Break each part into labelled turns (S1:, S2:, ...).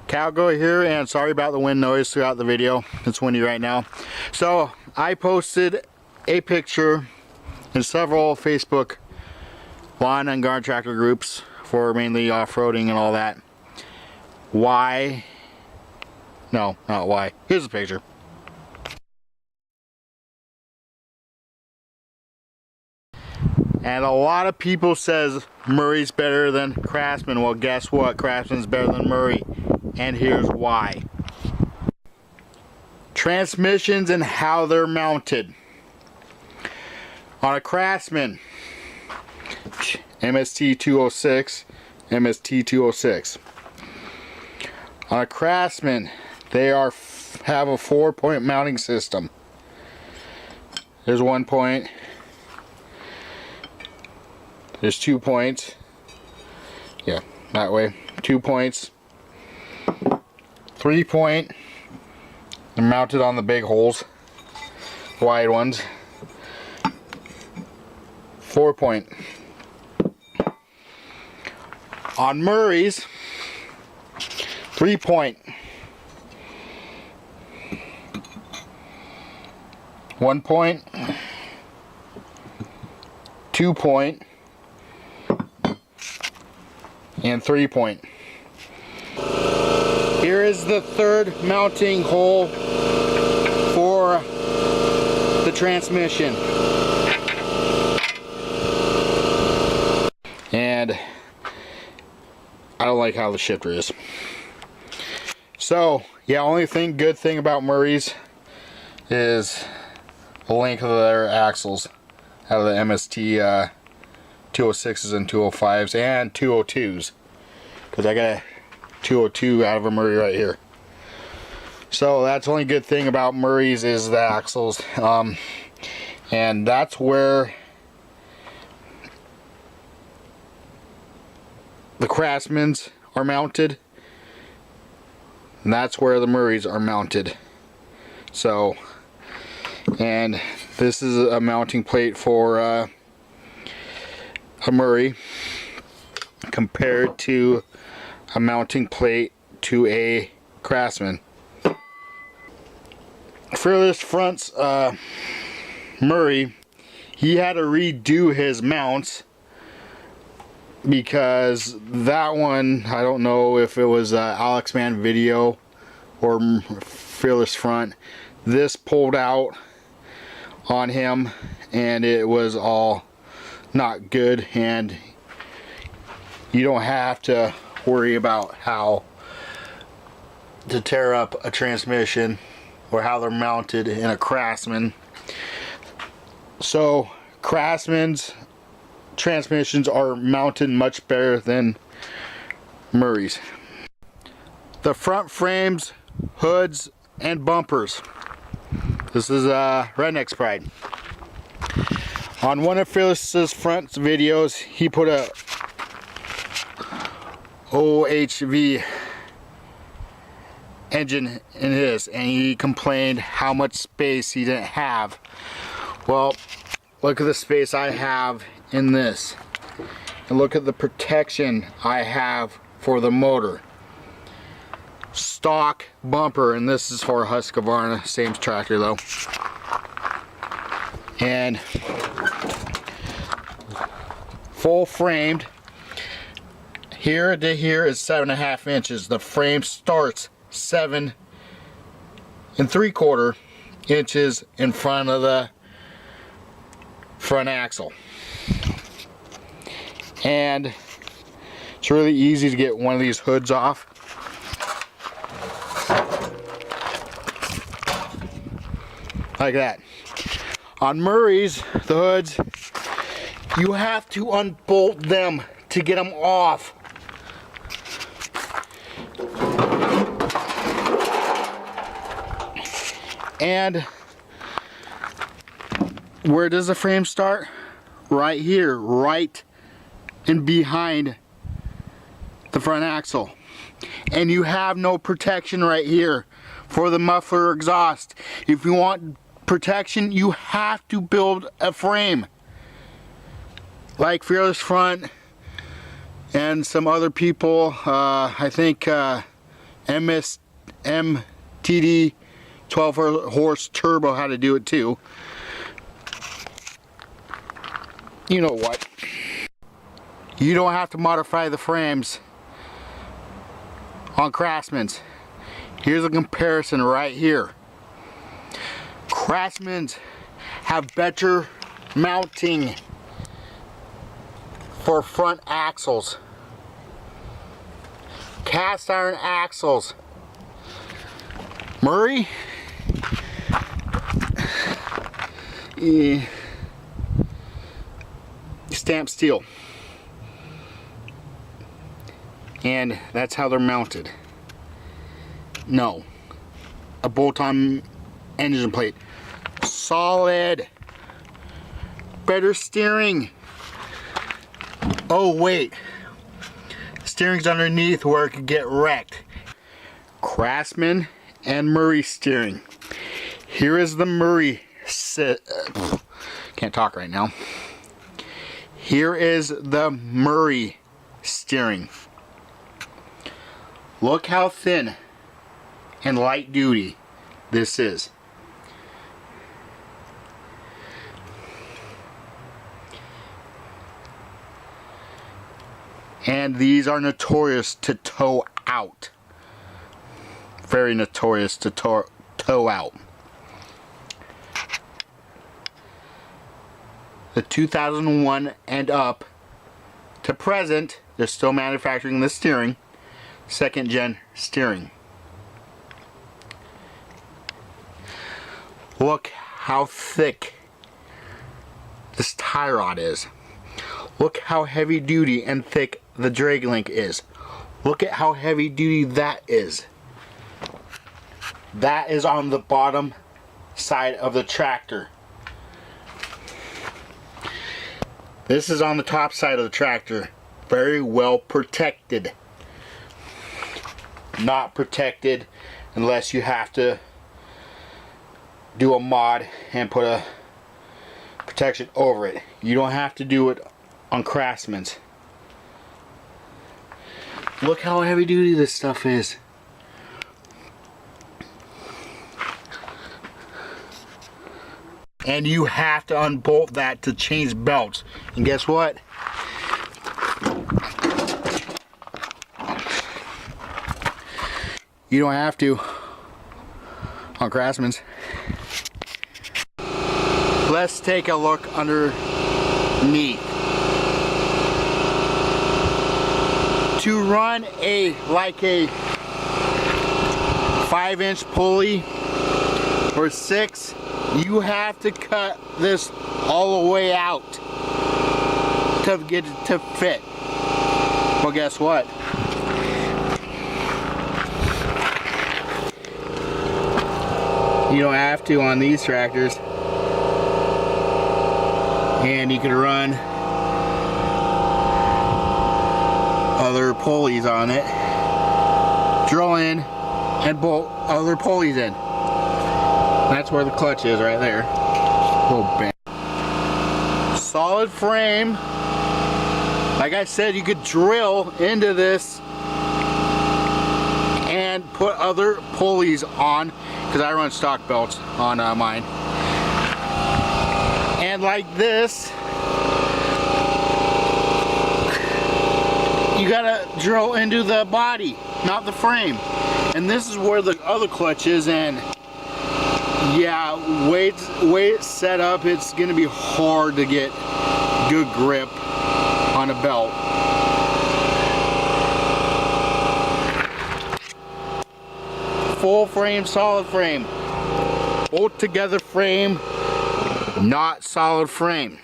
S1: Cowgirl here, and sorry about the wind noise throughout the video. It's windy right now. So I posted a picture in several Facebook lawn and garden tractor groups for mainly off-roading and all that. Why? No, not why. Here's the picture. And a lot of people says Murray's better than Craftsman. Well, guess what? Craftsman's better than Murray. And here's why. Transmissions and how they're mounted. On a Craftsman, MST 206, MST 206. On a Craftsman, they have a 4-point mounting system. There's 1 point. There's 2 points. Yeah, that way. 2 points. 3 point. They're mounted on the big holes. Wide ones. 4 point. On Murray's, 3 point. 1 point. 2 point. And 3 point. Here is the third mounting hole for the transmission. And I don't like how the shifter is. So yeah, good thing about Murray's is the length of their axles out of the MST 206s and 205s and 202s, because I got a 202 out of a Murray right here. So that's the only good thing about Murray's is the axles, and that's where the Craftsmans are mounted, and that's where the Murrays are mounted. So, and this is a mounting plate for a Murray compared to a mounting plate to a Craftsman. Furthest Front's Murray, he had to redo his mounts because that one, I don't know if it was Alex Man video or Fearless Front, this pulled out on him and it was all not good, and you don't have to worry about how to tear up a transmission or how they're mounted in a Craftsman. So Craftsman's transmissions are mounted much better than Murray's. The front frames, hoods, and bumpers. This is Redneck's Pride. On one of Fearless's front videos, he put a OHV engine in his, and he complained how much space he didn't have. Well, look at the space I have in this, and look at the protection I have for the motor. Stock bumper, and this is for Husqvarna, same tractor though. And full framed. Here to here is 7.5 inches. The frame starts 7 3/4 inches in front of the front axle. And it's really easy to get one of these hoods off. Like that. On Murray's, the hoods, you have to unbolt them to get them off. And where does the frame start? Right here, right in behind the front axle. And you have no protection right here for the muffler exhaust. If you want protection, you have to build a frame like Fearless Front and some other people. I think MTD 12 horse turbo how to do it too. You know what? You don't have to modify the frames on Craftsman's. Here's a comparison right here. Craftsman's have better mounting for front axles. Cast iron axles. Murray, stamped steel. And that's how they're mounted. No, a bolt-on engine plate. Solid. Better steering. Oh wait, steering's underneath where it could get wrecked. Craftsman and Murray steering. Here is the Murray can't talk right now. Here is the Murray steering. Look how thin and light duty this is. And these are notorious to tow out. Very notorious to tow out. The 2001 and up to present, they're still manufacturing the steering. Second gen steering. Look how thick this tie rod is. Look how heavy duty and thick the drag link is. Look at how heavy duty that is. That is on the bottom side of the tractor. This is on the top side of the tractor. Very well protected. Not protected unless you have to do a mod and put a protection over it. You don't have to do it on Craftsman's. Look how heavy duty this stuff is. And you have to unbolt that to change belts. And guess what? You don't have to on Craftsman's. Let's take a look underneath. To run like a 5-inch pulley or 6, you have to cut this all the way out to get it to fit. Well, guess what? You don't have to on these tractors. And you can run other pulleys on it, drill in and bolt other pulleys in. That's where the clutch is right there. Oh, bam. Solid frame. Like I said, you could drill into this and put other pulleys on, because I run stock belts on mine. And like this, you gotta drill into the body, not the frame. And this is where the other clutch is, and yeah, way it's set up, it's gonna be hard to get good grip on a belt. Full frame, solid frame. Bolt together frame, not solid frame.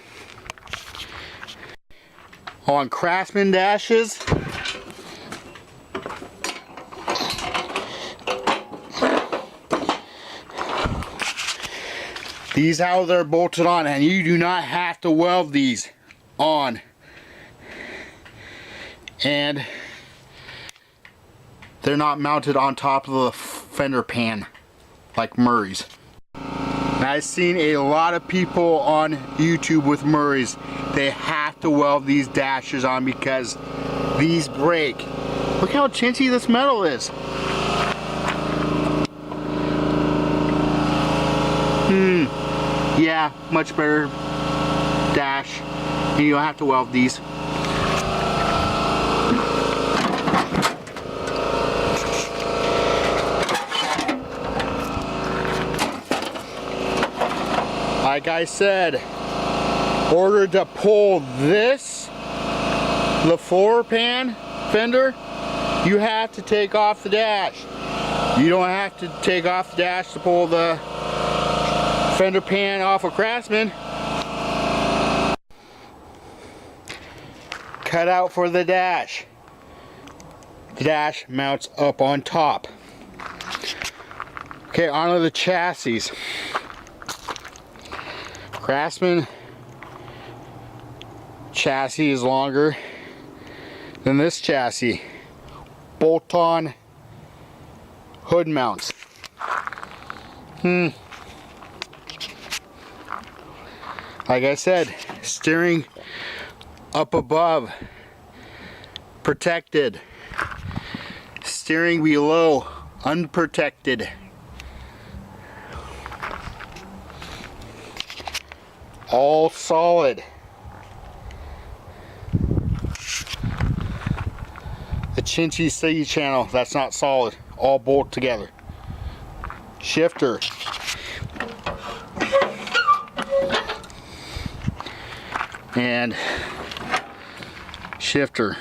S1: On Craftsman dashes, these how they're bolted on, and you do not have to weld these on. And they're not mounted on top of the fender pan like Murray's. And I've seen a lot of people on YouTube with Murray's. They have to weld these dashes on because these break. Look how chintzy this metal is. yeah, much better dash, and you don't have to weld these. Like I said, in order to pull this, the floor pan fender, you have to take off the dash. You don't have to take off the dash to pull the fender pan off a Craftsman. Cut out for the dash. The dash mounts up on top. Okay, onto the chassis. Craftsman chassis is longer than this chassis. Bolt-on hood mounts. Like I said, steering up above, protected. Steering below, unprotected. All solid. The Chinchy C channel, that's not solid. All bolt together. Shifter. And shifter.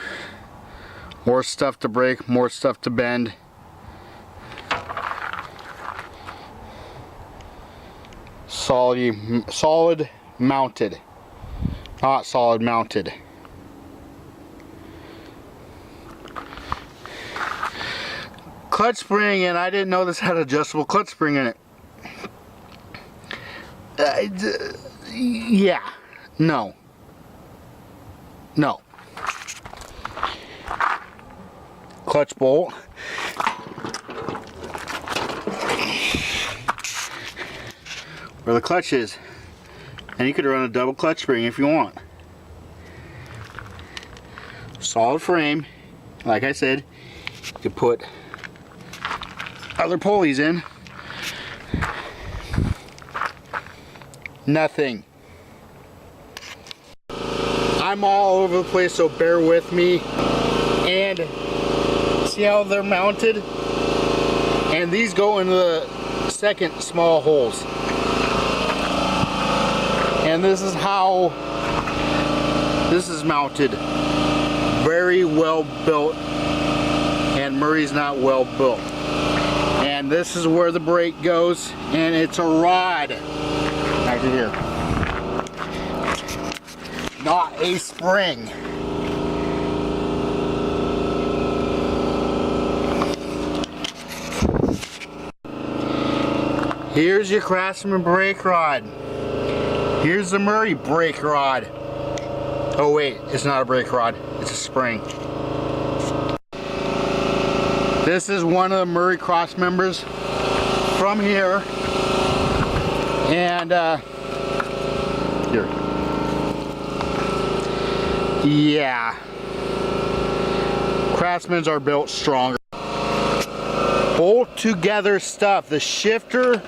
S1: More stuff to break, more stuff to bend. Solid mounted. Not solid mounted. Clutch spring, and I didn't know this had adjustable clutch spring in it. Yeah. No. No. Clutch bolt. Where the clutch is. And you could run a double clutch spring if you want. Solid frame. Like I said, you could put other pulleys in. Nothing. I'm all over the place, so bear with me. And see how they're mounted? And these go into the second small holes. And this is how this is mounted. Very well built. And Murray's not well built. And this is where the brake goes, and it's a rod. Back to here. Not a spring. Here's your Craftsman brake rod. Here's the Murray brake rod. Oh wait, it's not a brake rod, it's a spring. This is one of the Murray cross members from here. And here. Yeah. Craftsmans are built stronger. Bolt together stuff. The shifter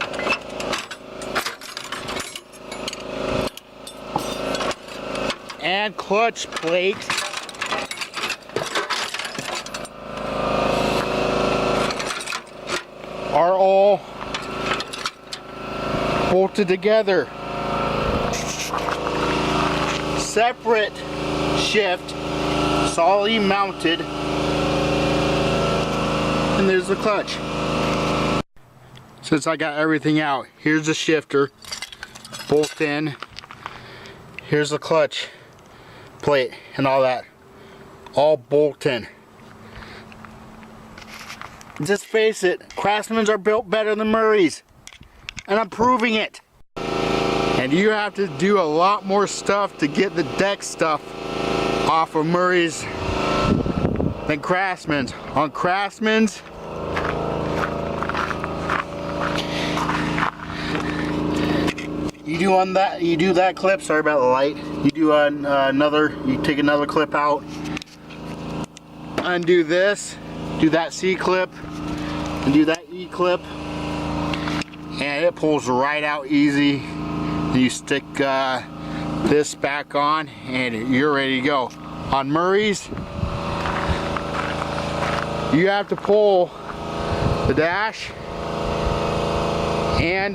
S1: and clutch plate are all bolted together. Separate shift, solidly mounted, and there's the clutch. Since I got everything out, here's the shifter, bolt in, here's the clutch plate and all that, all bolt in. Just face it, Craftsmans are built better than Murrays, and I'm proving it. And you have to do a lot more stuff to get the deck stuff off of Murrays than Craftsmans. On Craftsmans, you do that clip, sorry about the light, you do you take another clip out, undo this, do that C clip, and do that E clip, and it pulls right out easy. You stick this back on and you're ready to go. On Murray's, you have to pull the dash and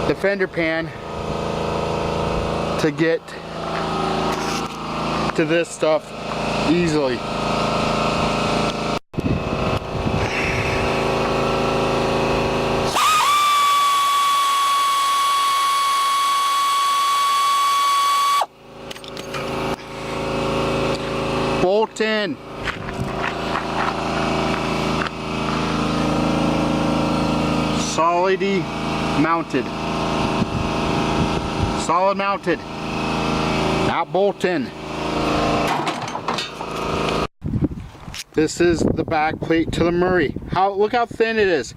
S1: the fender pan to get to this stuff easily. Bolt in. Solidly mounted. Solid mounted. Not bolt in. This is the back plate to the Murray. Look how thin it is.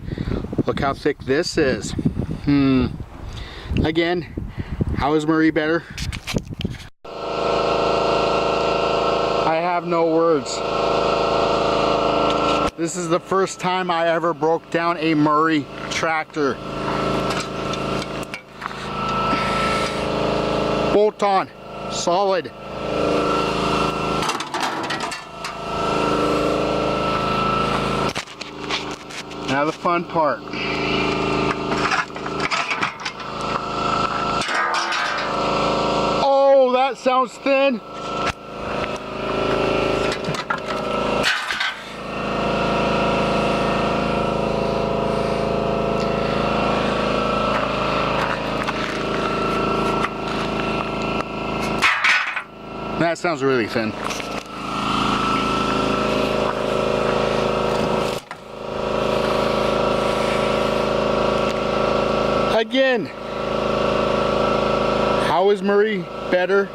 S1: Look how thick this is. Again, how is Murray better? I have no words. This is the first time I ever broke down a Murray tractor. Bolt on, solid. Now the fun part. Oh, that sounds thin. That sounds really thin. Again, how is Murray better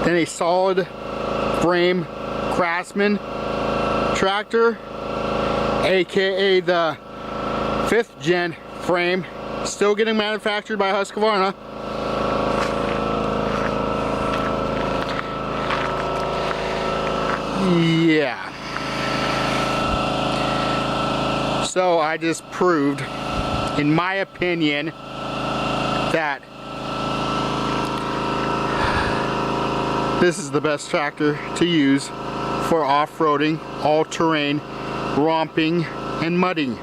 S1: than a solid frame Craftsman tractor, aka the 5th gen frame, still getting manufactured by Husqvarna? Yeah. So I just proved, in my opinion, that this is the best tractor to use for off-roading, all-terrain, romping, and mudding.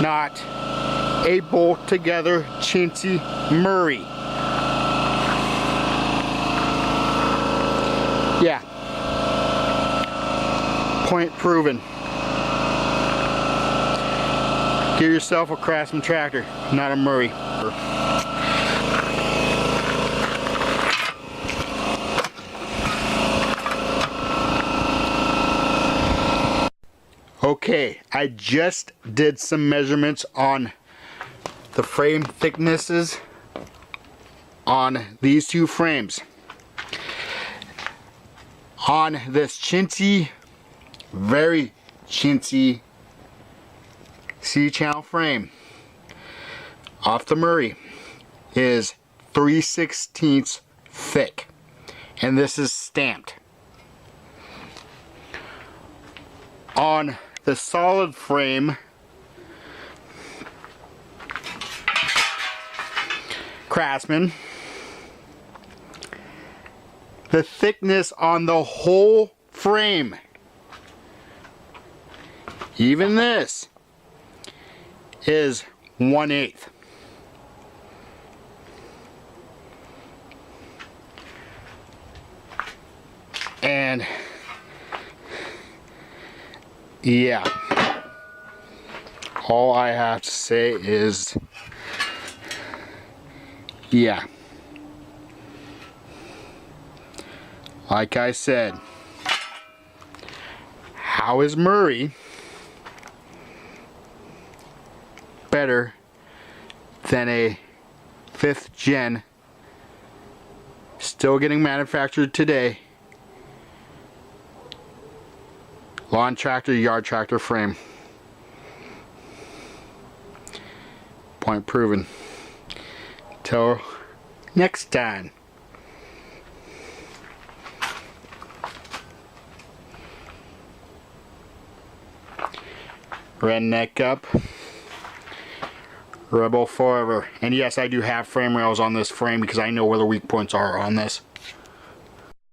S1: Not a bolt-together chintzy Murray. Yeah. Point proven. Give yourself a Craftsman tractor, not a Murray. Okay, I just did some measurements on the frame thicknesses on these two frames. On this chintzy, very chintzy C-channel frame off the Murray is 3/16 thick, and this is stamped. On the solid frame Craftsman, the thickness on the whole frame, even this, is 1/8. And yeah, all I have to say is yeah. Like I said, how is Murray better than a 5th gen, still getting manufactured today, lawn tractor, yard tractor frame? Point proven. Till next time. Redneck up, Rebel forever. And yes, I do have frame rails on this frame because I know where the weak points are on this.